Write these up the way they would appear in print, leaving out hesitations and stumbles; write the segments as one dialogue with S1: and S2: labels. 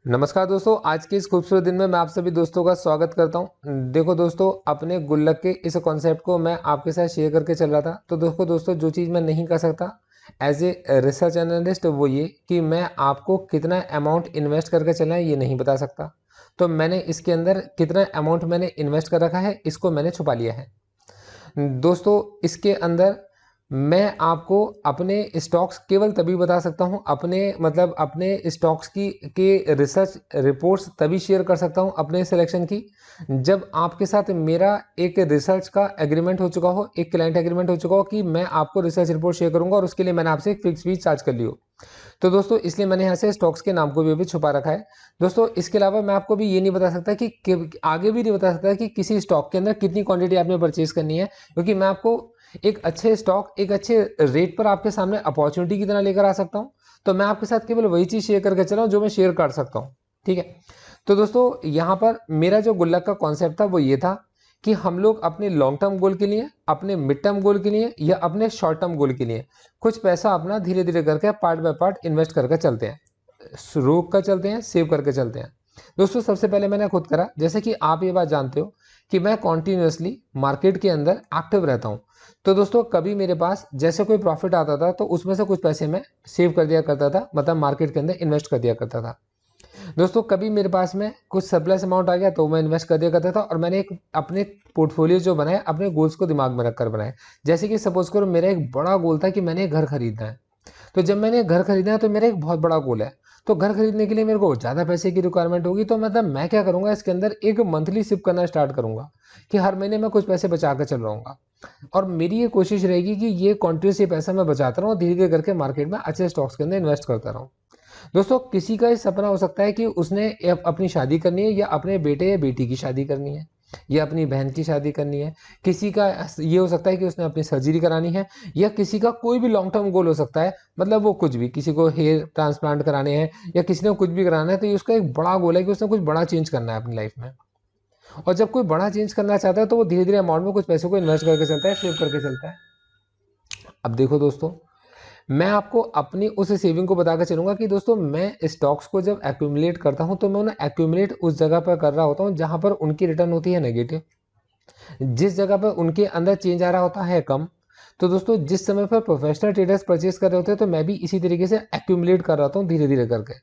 S1: नमस्कार दोस्तों, आज के इस खूबसूरत दिन में मैं आप सभी दोस्तों का स्वागत करता हूं। देखो दोस्तों, अपने गुल्लक के इस कॉन्सेप्ट को मैं आपके साथ शेयर करके चल रहा था। तो देखो दोस्तों, जो चीज़ मैं नहीं कर सकता एज ए रिसर्च एनालिस्ट, वो ये कि मैं आपको कितना अमाउंट इन्वेस्ट करके चलना है ये नहीं बता सकता। तो मैंने इसके अंदर कितना अमाउंट मैंने इन्वेस्ट कर रखा है, इसको मैंने छुपा लिया है। दोस्तों, इसके अंदर मैं आपको अपने स्टॉक्स केवल तभी बता सकता हूं, अपने स्टॉक्स की के रिसर्च रिपोर्ट्स तभी शेयर कर सकता हूं अपने सिलेक्शन की, जब आपके साथ मेरा एक रिसर्च का एग्रीमेंट हो चुका हो, एक क्लाइंट एग्रीमेंट हो चुका हो कि मैं आपको रिसर्च रिपोर्ट शेयर करूंगा और उसके लिए मैंने आपसे एक फिक्स फीस चार्ज कर ली हो। तो दोस्तों, इसलिए मैंने यहाँ से स्टॉक्स के नाम को भी अभी छुपा रखा है। दोस्तों, इसके अलावा मैं आपको भी ये नहीं बता सकता कि आगे भी नहीं बता सकता कि किसी स्टॉक के अंदर कितनी क्वांटिटी आपने परचेज करनी है, क्योंकि मैं आपको एक अच्छे स्टॉक एक अच्छे रेट पर आपके सामने अपॉर्चुनिटी की तरह लेकर आ सकता हूँ। तो मैं आपके साथ केवल वही चीज़ शेयर करके चला हूँ जो मैं शेयर कर सकता हूँ। ठीक है। तो दोस्तों, यहाँ पर मेरा जो गुल्लक का कॉन्सेप्ट था वो ये था कि हम लोग अपने लॉन्ग टर्म गोल के लिए, अपने मिड टर्म गोल के लिए या अपने शॉर्ट टर्म गोल के लिए कुछ पैसा अपना धीरे धीरे करके पार्ट बाय पार्ट इन्वेस्ट करके चलते हैं, रोक कर चलते हैं, सेव करके चलते हैं। दोस्तों, सबसे पहले मैंने खुद करा, जैसे कि आप ये बात जानते हो कि मैं कॉन्टिन्यूसली मार्केट के अंदर एक्टिव रहता हूँ। तो दोस्तों, कभी मेरे पास जैसे कोई प्रॉफिट आता था तो उसमें से कुछ पैसे मैं सेव कर दिया करता था, मतलब मार्केट के अंदर इन्वेस्ट कर दिया करता था। दोस्तों, कभी मेरे पास में कुछ सरप्लस अमाउंट आ गया तो मैं इन्वेस्ट कर दिया करता था, और मैंने एक अपने पोर्टफोलियो जो बनाया अपने गोल्स को दिमाग में रखकर बनाया। जैसे कि सपोज करो, मेरा एक बड़ा गोल था कि मैंने एक घर खरीदना है। तो जब मैंने घर खरीदना है तो मेरा एक बहुत बड़ा गोल है। तो घर खरीदने के लिए मेरे को ज़्यादा पैसे की रिक्वायरमेंट होगी, तो मतलब मैं क्या करूँगा, इसके अंदर एक मंथली सिप करना स्टार्ट करूँगा कि हर महीने मैं कुछ पैसे बचा कर चल रहूँगा। और मेरी ये कोशिश रहेगी कि ये कॉन्टिन्यूस ये पैसा मैं बचाता रहूँ और धीरे धीरे करके मार्केट में अच्छे स्टॉक्स के अंदर इन्वेस्ट करता रहूँ। दोस्तों, किसी का ये सपना हो सकता है कि उसने अपनी शादी करनी है, या अपने बेटे या बेटी की शादी करनी है, या अपनी बहन की शादी करनी है। किसी का ये हो सकता है कि उसने अपनी सर्जरी करानी है, या किसी का कोई भी लॉन्ग टर्म गोल हो सकता है, मतलब वो कुछ भी, किसी को हेयर ट्रांसप्लांट कराने हैं या किसी ने कुछ भी कराना है। तो ये उसका एक बड़ा गोल है कि उसने कुछ बड़ा चेंज करना है अपनी लाइफ में। और जब कोई बड़ा चेंज करना चाहता है तो वो धीरे धीरे अमाउंट में कुछ पैसों को इन्वेस्ट करके चलता है, सेव करके चलता है। अब देखो दोस्तों, मैं आपको अपनी उस सेविंग को बताकर चलूंगा कि दोस्तों, मैं स्टॉक्स को जब एक्यूमुलेट करता हूं तो मैं उन्हें एक्यूमुलेट उस जगह पर कर रहा होता हूं जहां पर उनकी रिटर्न होती है नेगेटिव। जिस जगह पर उनके अंदर चेंज आ रहा होता है कम। तो दोस्तों, जिस समय पर प्रोफेशनल ट्रेडर्स परचेस कर रहे होते हैं तो मैं भी इसी तरीके से एक्यूमुलेट कर रहा हूँ धीरे धीरे करके।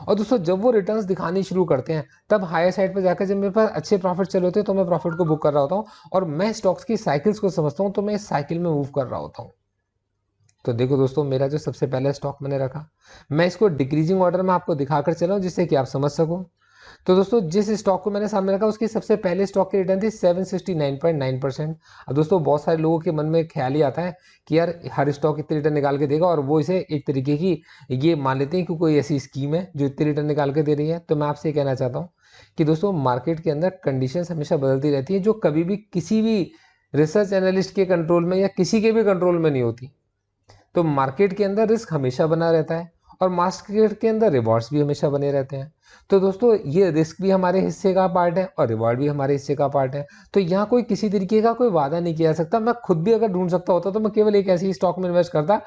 S1: और दोस्तों, जब वो रिटर्न्स दिखानी शुरू करते हैं तब हायर साइड पर जाकर जब मेरे पास अच्छे प्रॉफिट चले होते हैं तो मैं प्रॉफिट को बुक कर रहा होता हूँ, और मैं स्टॉक्स की साइकिल्स को समझता हूँ, तो मैं इस साइकिल में मूव कर रहा होता हूँ। तो देखो दोस्तों, मेरा जो सबसे पहले स्टॉक मैंने रखा, मैं इसको डिक्रीजिंग ऑर्डर में आपको दिखाकर चला हूं जिससे कि आप समझ सको। तो दोस्तों, जिस स्टॉक को मैंने सामने रखा उसकी सबसे पहले स्टॉक की रिटर्न थी 769.9%। अब दोस्तों, बहुत सारे लोगों के मन में ख्याल ही आता है कि यार हर स्टॉक इतनी रिटर्न निकाल के देगा, और वो इसे एक तरीके की ये मान लेते हैं कि कोई ऐसी स्कीम है जो इतनी रिटर्न निकाल के दे रही है। तो मैं आपसे कहना चाहता हूँ कि दोस्तों, मार्केट के अंदर कंडीशंस हमेशा बदलती रहती है, जो कभी भी किसी भी रिसर्च एनालिस्ट के कंट्रोल में या किसी के भी कंट्रोल में नहीं होती। तो मार्केट के अंदर रिस्क हमेशा बना रहता है, और मार्केट के अंदर रिवॉर्ड्स भी हमेशा बने रहते हैं। तो दोस्तों, ये रिस्क भी हमारे हिस्से का पार्ट है और रिवॉर्ड भी हमारे हिस्से का पार्ट है। तो यहाँ कोई किसी तरीके का कोई वादा नहीं किया जा सकता। मैं खुद भी अगर ढूंढ सकता होता तो मैं केवल एक ऐसी स्टॉक में इन्वेस्ट करता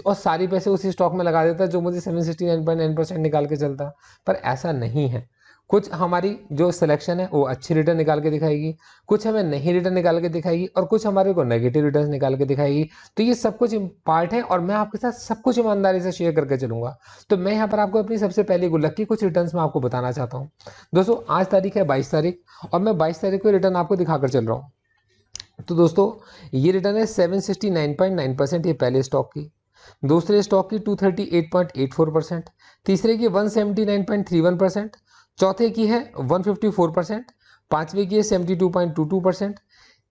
S1: और सारी पैसे उसी स्टॉक में लगा देता जो मुझे 769.9% निकाल के चलता। पर ऐसा नहीं है। कुछ हमारी जो सिलेक्शन है वो अच्छी रिटर्न निकाल के दिखाएगी, कुछ हमें नहीं रिटर्न निकाल के दिखाएगी, और कुछ हमारे को नेगेटिव रिटर्न निकाल के दिखाएगी। तो ये सब कुछ पार्ट है, और मैं आपके साथ सब कुछ ईमानदारी से शेयर करके चलूंगा। तो मैं यहाँ पर आपको अपनी सबसे पहली गुल्लक की कुछ रिटर्न्स में आपको बताना चाहता हूँ। दोस्तों, आज तारीख है 22 तारीख, और मैं 22 तारीख को रिटर्न आपको दिखाकर चल रहा हूँ। तो दोस्तों, ये रिटर्न है 769.9%, ये पहले स्टॉक की। दूसरे स्टॉक की 238.84%, तीसरे की 179.31%, चौथे की है 154%, पांचवे की है 72.22%,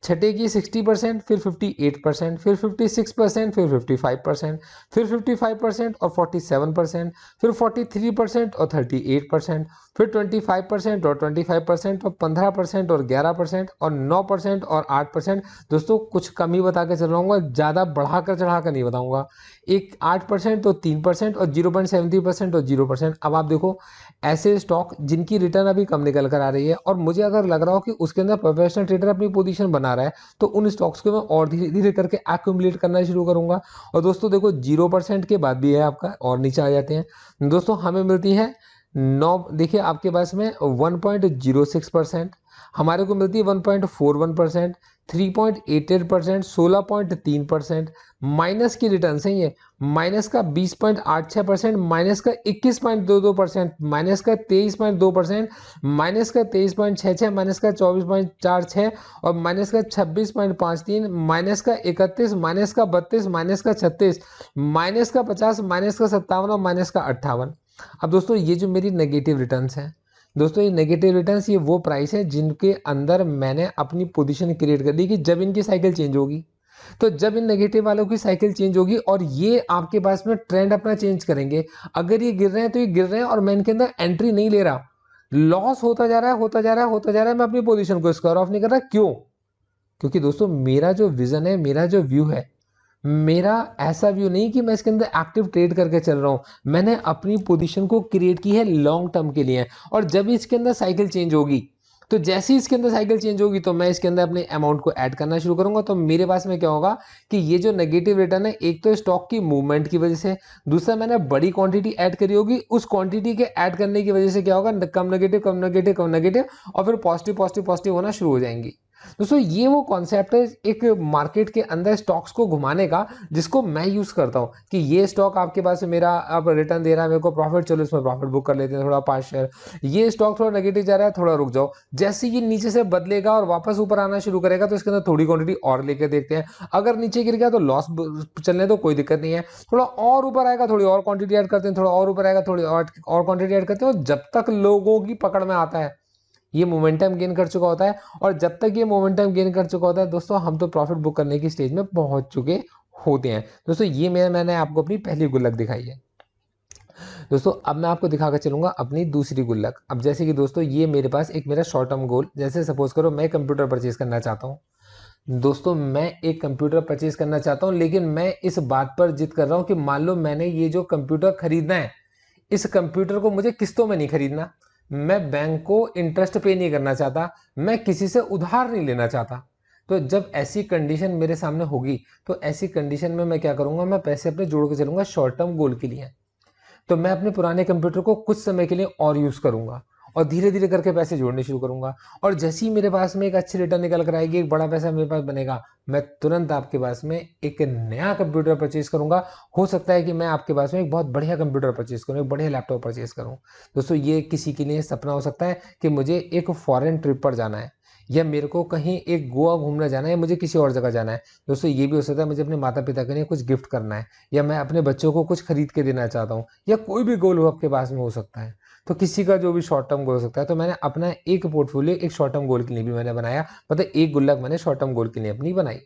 S1: छठे की 60%, फिर 58%, फिर 56%, फिर 55%, फिर 55% और 47%, फिर 43% और 38%, फिर 25% और 25% और 15% और 11% और 9% और 8%। दोस्तों, कुछ कम ही बता के चल रहा हूँ, ज़्यादा बढ़ाकर चढ़ाकर नहीं बताऊंगा। एक 8% और 3% और 0.73% और 0%। अब आप देखो, ऐसे स्टॉक जिनकी रिटर्न अभी कम निकल कर आ रही है, और मुझे अगर लग रहा हो कि उसके अंदर प्रोफेशनल ट्रेडर अपनी पोजीशन बना रहा है, तो उन स्टॉक्स को मैं और धीरे धीरे करके एक्यूमुलेट करना शुरू करूंगा। और दोस्तों देखो, 0% के बाद भी है आपका और नीचे आ जाते हैं। दोस्तों, हमें मिलती है 9 देखिए आपके पास में 1.06%, हमारे को मिलती है 1.41%, 3.88%, 16.3%, माइनस की रिटर्न है ये, माइनस का 20.86%, माइनस का 21.22%, माइनस का 23.2%, माइनस का 23.66, माइनस का 24.46 और माइनस का 26.53, माइनस का 31, माइनस का 32, माइनस का 36, माइनस का 50, माइनस का 57 और माइनस का 58। अब दोस्तों ये जो मेरी नेगेटिव रिटर्न्स हैं, दोस्तों ये नेगेटिव रिटर्न्स ये वो प्राइस है जिनके अंदर मैंने अपनी पोजीशन क्रिएट कर दी कि जब इनकी साइकिल चेंज होगी, तो जब इन नेगेटिव वालों की साइकिल चेंज होगी और ये आपके पास में ट्रेंड अपना चेंज करेंगे, अगर ये गिर रहे हैं तो ये गिर रहे हैं और मैं इनके अंदर एंट्री नहीं ले रहा, लॉस होता जा रहा है, होता जा रहा है, होता जा रहा है, मैं अपनी पोजीशन को स्क्वायर ऑफ नहीं कर रहा। क्यों? क्योंकि दोस्तों मेरा जो विजन है, मेरा जो व्यू है, मेरा ऐसा व्यू नहीं कि मैं इसके अंदर एक्टिव ट्रेड करके चल रहा हूं, मैंने अपनी पोजीशन को क्रिएट की है लॉन्ग टर्म के लिए। और जब इसके अंदर साइकिल चेंज होगी, तो जैसे ही इसके अंदर साइकिल चेंज होगी तो मैं इसके अंदर अपने अमाउंट को ऐड करना शुरू करूंगा। तो मेरे पास में क्या होगा कि ये जो नेगेटिव रिटर्न है, एक तो स्टॉक की मूवमेंट की वजह से, दूसरा मैंने बड़ी क्वांटिटी ऐड करी होगी, उस क्वांटिटी के ऐड करने की वजह से क्या होगा, कम नेगेटिव कम नेगेटिव कम नेगेटिव और फिर पॉजिटिव पॉजिटिव पॉजिटिव होना शुरू हो जाएंगी। दोस्तों ये वो कॉन्सेप्ट है एक मार्केट के अंदर स्टॉक्स को घुमाने का, जिसको मैं यूज करता हूं कि ये स्टॉक आपके पास मेरा अब रिटर्न दे रहा है, मेरे को प्रॉफिट, चलो इसमें प्रॉफिट बुक कर लेते हैं थोड़ा 5 शेयर। ये स्टॉक थोड़ा नेगेटिव जा रहा है, थोड़ा रुक जाओ, जैसे ये नीचे से बदलेगा और वापस ऊपर आना शुरू करेगा तो इसके अंदर थोड़ी क्वांटिटी और लेके देखते हैं, अगर नीचे गिर गया तो लॉस चलने दो, कोई दिक्कत नहीं है, थोड़ा और ऊपर आएगा थोड़ी और क्वांटिटी ऐड करते हैं, थोड़ा और ऊपर आएगा थोड़ी और क्वांटिटी ऐड करते हैं, और जब तक लोगों की पकड़ में आता है, ये मोमेंटम गेन कर चुका होता है, और जब तक ये मोमेंटम गेन कर चुका होता है दोस्तों, हम तो प्रॉफिट बुक करने की स्टेज में पहुंच चुके होते हैं। दोस्तों ये मैंने आपको अपनी पहली गुल्लक दिखाई है। दोस्तों अब मैं आपको दिखाकर चलूंगा अपनी दूसरी गुल्लक। अब जैसे कि दोस्तों ये मेरे पास एक मेरा शॉर्ट टर्म गोल, जैसे सपोज करो मैं कंप्यूटर परचेज करना चाहता हूँ। दोस्तों मैं एक कंप्यूटर परचेज करना चाहता हूँ, लेकिन मैं इस बात पर जिद कर रहा हूँ कि मान लो मैंने ये जो कंप्यूटर खरीदना है, इस कंप्यूटर को मुझे किस्तों में नहीं खरीदना, मैं बैंक को इंटरेस्ट पे नहीं करना चाहता, मैं किसी से उधार नहीं लेना चाहता। तो जब ऐसी कंडीशन मेरे सामने होगी, तो ऐसी कंडीशन में मैं क्या करूंगा, मैं पैसे अपने जोड़ के चलूंगा शॉर्ट टर्म गोल के लिए। तो मैं अपने पुराने कंप्यूटर को कुछ समय के लिए और यूज़ करूंगा और धीरे धीरे करके पैसे जोड़ने शुरू करूंगा, और जैसे ही मेरे पास में एक अच्छी रिटर्न निकल कर आएगी, एक बड़ा पैसा मेरे पास बनेगा, मैं तुरंत आपके पास में एक नया कंप्यूटर परचेज करूंगा। हो सकता है कि मैं आपके पास में एक बहुत बढ़िया कंप्यूटर परचेज करूँ, एक बढ़िया लैपटॉप परचेज करूँ। दोस्तों ये किसी के लिए सपना हो सकता है कि मुझे एक फॉरेन ट्रिप पर जाना है, या मेरे को कहीं एक गोवा घूमने जाना है, या मुझे किसी और जगह जाना है। दोस्तों ये भी हो सकता है मुझे अपने माता पिता के लिए कुछ गिफ्ट करना है, या मैं अपने बच्चों को कुछ खरीद के देना चाहता हूँ, या कोई भी गोल हो आपके पास में हो सकता है। तो किसी का जो भी शॉर्ट टर्म गोल हो सकता है, तो मैंने अपना एक पोर्टफोलियो एक शॉर्ट टर्म गोल के लिए भी मैंने बनाया, मतलब एक गुल्लक मैंने शॉर्ट टर्म गोल के लिए अपनी बनाई।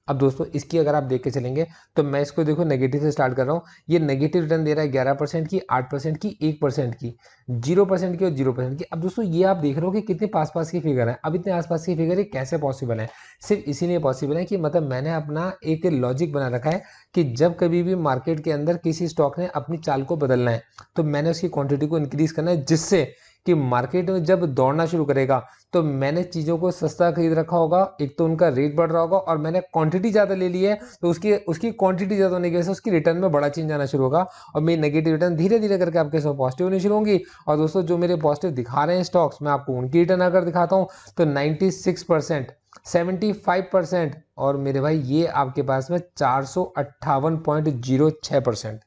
S1: अब दोस्तों इसकी अगर आप देख के चलेंगे, तो मैं इसको देखो नेगेटिव से स्टार्ट कर रहा हूँ। ये नेगेटिव रिटर्न दे रहा है 11% की, 8% की, 1% की, 0% की और 0% की। अब दोस्तों ये आप देख रहे हो कि कितने पास पास की फिगर है। अब इतने आसपास की फिगर ये कैसे पॉसिबल है? सिर्फ इसीलिए पॉसिबल है कि मतलब मैंने अपना एक लॉजिक बना रखा है कि जब कभी भी मार्केट के अंदर किसी स्टॉक ने अपनी चाल को बदलना है, तो मैंने उसकी क्वांटिटी को इंक्रीज करना है, जिससे कि मार्केट में जब दौड़ना शुरू करेगा, तो मैंने चीज़ों को सस्ता खरीद रखा होगा, एक तो उनका रेट बढ़ रहा होगा, और मैंने क्वांटिटी ज़्यादा ले ली है, तो उसकी उसकी क्वांटिटी ज़्यादा होने की वजह से उसकी रिटर्न में बड़ा चेंज आना शुरू होगा, और मेरी नेगेटिव रिटर्न धीरे धीरे करके आपके साथ पॉजिटिव होनी शुरू होंगी। और दोस्तों जो मेरे पॉजिटिव दिखा रहे हैं स्टॉक्स, मैं आपको उनकी रिटर्न अगर दिखाता हूँ, तो 96%, 75%, और मेरे भाई ये आपके पास में 458.06%।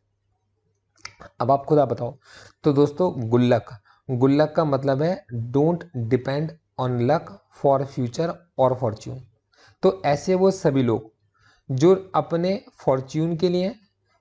S1: अब आप खुद आप बताओ। तो दोस्तों गुल्लक, गुल्लक का मतलब है don't depend on luck for future और फॉर्च्यून। तो ऐसे वो सभी लोग जो अपने फॉर्च्यून के लिए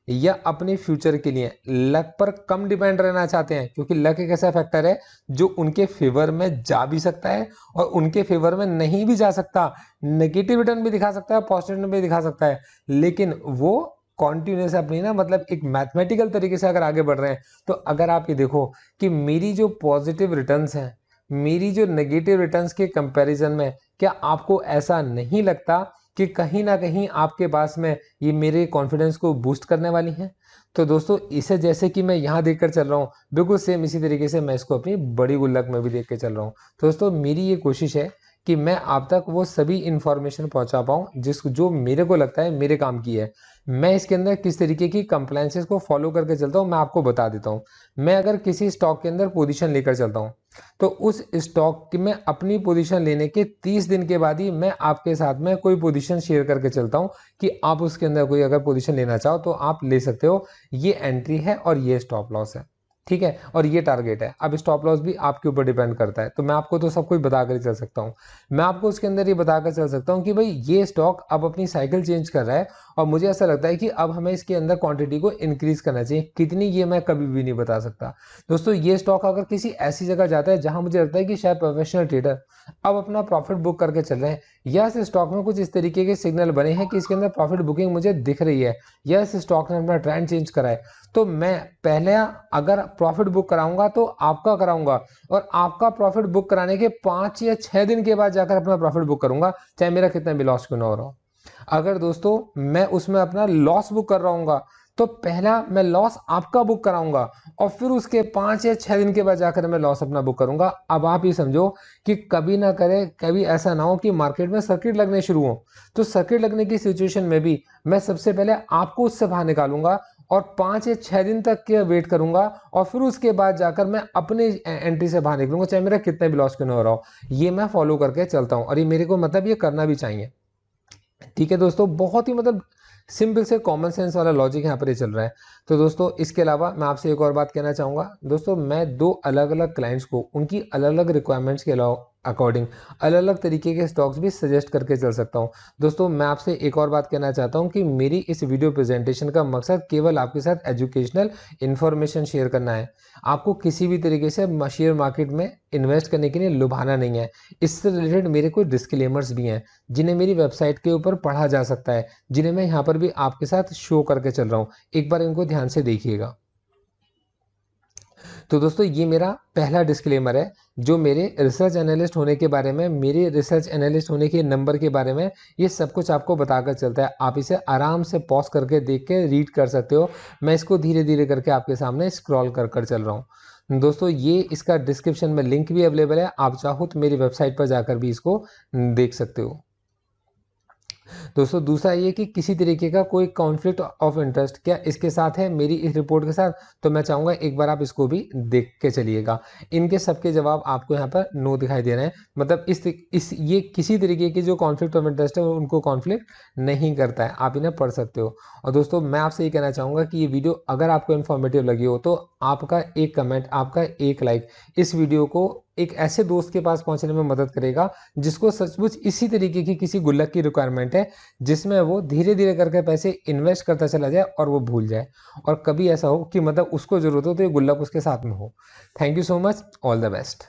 S1: या अपने फ्यूचर के लिए लक पर कम डिपेंड रहना चाहते हैं, क्योंकि लक एक ऐसा फैक्टर है जो उनके फेवर में जा भी सकता है और उनके फेवर में नहीं भी जा सकता, नेगेटिव रिटर्न भी दिखा सकता है, पॉजिटिव रिटर्न भी दिखा सकता है, लेकिन वो कॉन्टिन्यूस अपनी ना, मतलब एक मैथमेटिकल तरीके से अगर आगे बढ़ रहे हैं। तो अगर आप ये देखो कि मेरी जो पॉजिटिव रिटर्न्स हैं, मेरी जो नेगेटिव रिटर्न्स के कंपैरिजन में, क्या आपको ऐसा नहीं लगता कि कहीं ना कहीं आपके पास में ये मेरे कॉन्फिडेंस को बूस्ट करने वाली हैं? तो दोस्तों इसे जैसे कि मैं यहाँ देखकर चल रहा हूँ, बिल्कुल सेम इसी तरीके से मैं इसको अपनी बड़ी गुल्लक में भी देख के चल रहा हूँ। तो दोस्तों मेरी ये कोशिश है कि मैं आप तक वो सभी इंफॉर्मेशन पहुंचा पाऊँ जो मेरे को लगता है मेरे काम की है। मैं इसके अंदर किस तरीके की कंप्लायंसेस को फॉलो करके चलता हूँ मैं आपको बता देता हूँ। मैं अगर किसी स्टॉक के अंदर पोजीशन लेकर चलता हूँ तो उस स्टॉक में अपनी पोजीशन लेने के 30 दिन के बाद ही मैं आपके साथ में कोई पोजीशन शेयर करके चलता हूँ कि आप उसके अंदर कोई अगर पोजीशन लेना चाहो तो आप ले सकते हो। ये एंट्री है और ये स्टॉप लॉस है, ठीक है, और ये टारगेट है। अब स्टॉप लॉस भी आपके ऊपर डिपेंड करता है, तो मैं आपको तो सब कुछ बता कर ही चल सकता हूँ। मैं आपको उसके अंदर ये बता कर चल सकता हूँ कि भाई ये स्टॉक अब अपनी साइकिल चेंज कर रहा है और मुझे ऐसा लगता है कि अब हमें इसके अंदर क्वांटिटी को इंक्रीज करना चाहिए। कितनी ये मैं कभी भी नहीं बता सकता। दोस्तों ये स्टॉक अगर किसी ऐसी जगह जाता है जहां मुझे लगता है कि शायद प्रोफेशनल ट्रेडर अब अपना प्रॉफिट बुक करके चल रहे हैं, या इस स्टॉक में कुछ इस तरीके के सिग्नल बने हैं कि इसके अंदर प्रॉफिट बुकिंग मुझे दिख रही है, या इस स्टॉक ने अपना ट्रेंड चेंज करा है, तो मैं पहले अगर प्रॉफिट बुक कराऊंगा तो आपका कराऊंगा, और आपका प्रॉफिट बुक कराने के 5 या 6 दिन के बाद जाकर अपना प्रॉफिट बुक करूंगा, चाहे मेरा कितना भी लॉस क्यों ना हो रहा हो। अगर दोस्तों मैं उसमें अपना लॉस बुक कर रहा हूँ तो पहला मैं लॉस आपका बुक कराऊंगा और फिर उसके 5 या 6 दिन के बाद जाकर मैं लॉस अपना बुक करूंगा। अब आप ही समझो कि कभी ना करे, कभी ऐसा ना हो कि मार्केट में सर्किट लगने शुरू हो, तो सर्किट लगने की सिचुएशन में भी मैं सबसे पहले आपको उससे बाहर निकालूंगा और 5 या 6 दिन तक के वेट करूंगा और फिर उसके बाद जाकर मैं अपने एंट्री से बाहर निकलूंगा, चाहे मेरा कितना भी लॉस क्यों ना हो रहा हो। ये मैं फॉलो करके चलता हूँ और ये मेरे को मतलब ये करना भी चाहिए। ठीक है दोस्तों, बहुत ही मतलब सिंपल से कॉमन सेंस वाला लॉजिक यहाँ पर ये चल रहा है। तो दोस्तों इसके अलावा मैं आपसे एक और बात कहना चाहूँगा। दोस्तों मैं दो अलग अलग क्लाइंट्स को उनकी अलग अलग रिक्वायरमेंट्स के अकॉर्डिंग अलग अलग तरीके के स्टॉक्स भी सजेस्ट करके चल सकता हूँ। दोस्तों मैं आपसे एक और बात कहना चाहता हूँ कि मेरी इस वीडियो प्रेजेंटेशन का मकसद केवल आपके साथ एजुकेशनल इन्फॉर्मेशन शेयर करना है। आपको किसी भी तरीके से शेयर मार्केट में इन्वेस्ट करने के लिए लुभाना नहीं है। इससे रिलेटेड मेरे कुछ डिस्क्लेमर्स भी हैं जिन्हें मेरी वेबसाइट के ऊपर पढ़ा जा सकता है, जिन्हें मैं यहाँ पर भी आपके साथ शो करके चल रहा हूँ। एक बार इनको ध्यान से देखिएगा। तो दोस्तों ये मेरा पहला डिस्क्लेमर है जो मेरे रिसर्च एनालिस्ट होने के बारे में, मेरे रिसर्च एनालिस्ट होने के नंबर के बारे में, ये सब कुछ आपको बताकर चलता है। आप इसे आराम से पॉज करके देख के रीड कर सकते हो। मैं इसको धीरे धीरे करके आपके सामने स्क्रॉल कर कर चल रहा हूँ। दोस्तों ये इसका डिस्क्रिप्शन में लिंक भी अवेलेबल है, आप चाहो तो मेरी वेबसाइट पर जाकर भी इसको देख सकते हो। दोस्तों दूसरा ये कि किसी तरीके का कोई कॉन्फ्लिक्ट ऑफ इंटरेस्ट क्या इसके साथ है मेरी इस रिपोर्ट के साथ, तो मैं चाहूँगा एक बार आप इसको भी देख के चलिएगा। इनके सबके जवाब आपको यहाँ पर नो दिखाई दे रहे हैं, मतलब इस ये किसी तरीके की जो कॉन्फ्लिक्ट ऑफ इंटरेस्ट है उनको कॉन्फ्लिक्ट नहीं करता है, आप इन्हें पढ़ सकते हो। और दोस्तों मैं आपसे ये कहना चाहूँगा कि ये वीडियो अगर आपको इन्फॉर्मेटिव लगी हो तो आपका एक कमेंट, आपका एक लाइक इस वीडियो को एक ऐसे दोस्त के पास पहुंचने में मदद करेगा जिसको सचमुच इसी तरीके की किसी गुल्लक की रिक्वायरमेंट है, जिसमें वो धीरे धीरे करके पैसे इन्वेस्ट करता चला जाए और वो भूल जाए, और कभी ऐसा हो कि मतलब उसको जरूरत हो तो ये गुल्लक उसके साथ में हो। Thank you so much, all the best.